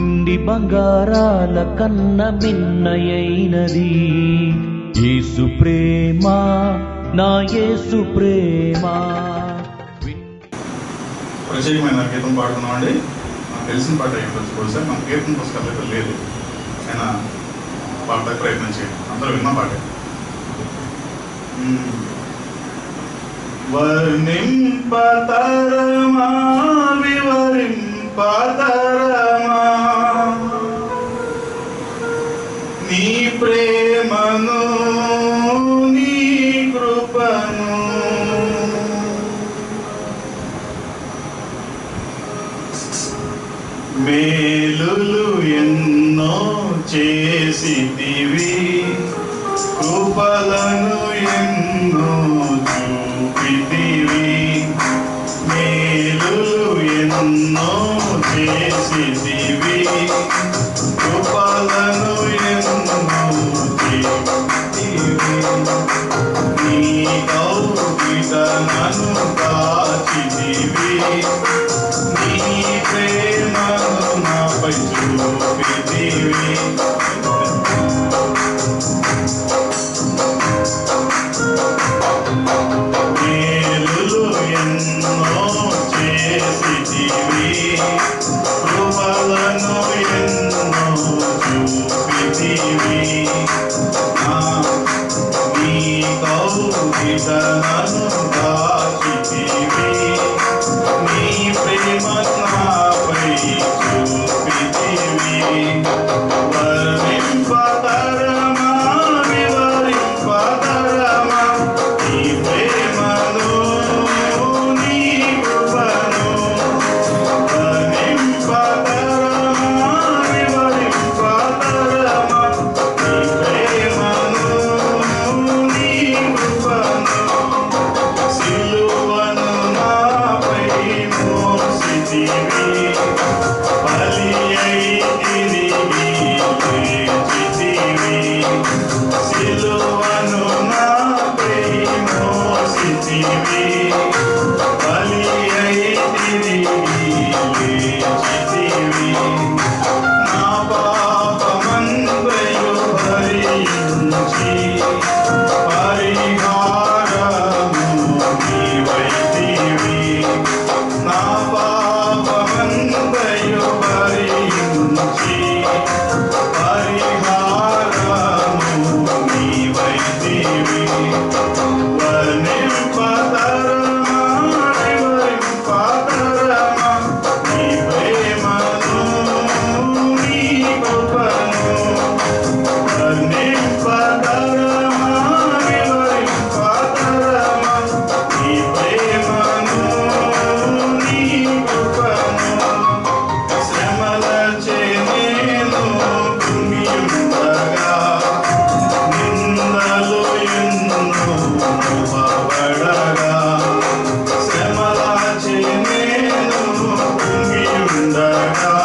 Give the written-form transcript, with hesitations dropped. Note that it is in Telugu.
వెండి బంగారాల కన్న మిన్నయైనది యేసు ప్రేమ, నా యేసు ప్రేమ. ప్రత్యేకమైన గీతం పాడుతున్నామండి. నాకు తెలిసిన పాట ఏంటో కూడా మన కీర్తన పుస్తకాలు అయితే లేదు, అయినా పాడడానికి ప్రయత్నం చేయండి. అందరూ విన్న పాటే. వర్ణింపతరమా వివరింపతరమా నీ ప్రేమను నీ కృపను, మేలులు ఎన్నో చేసితివి, కృపలను ఎన్నో చూపితివి. మేలులు ఎన్నో చేసితివి, కృపలను ఎన్నో చూపితివి. నీ కౌగిట నన్ను కాచితివి, నీ ప్రేమను నాపై చూపితివి. మేలులు ఎన్నో చేసితివి, కృపలను ఎన్నో చూపితివి. నీ కౌగిట నన్ను కాచితివి, నీ ప్రేమ నాపై చూపితివి. వర్ణింపతరమా వివరింపతరమా నీ ప్రేమను నీ కృపను. వర్ణింపతరమా వివరింపతరమా నీ ప్రేమను నీ కృపను. సిలువను నాపై మోసితివి, బలి అయి తిరిగి లేచితివి. సిలువను నాపై మోసితివి, బలి అయి తిరిగి లేచితివి. నా పాపమంతయు భరించి పరిహారము నీవైతివి. నా పాపమంతయు భరించి పరిహారము నీవైతివి. వర్ణింపతరమా వివరింపతరమా నీ ప్రేమను నీ కృపను. వర్ణింపతరమా వివరింపతరమా నీ ప్రేమను నీ కృపను. శ్రమలచే నేను కృంగియుండగా, నిందలు ఎన్నో మోపబడగా. శ్రమలచే నేను కృంగియుండగా,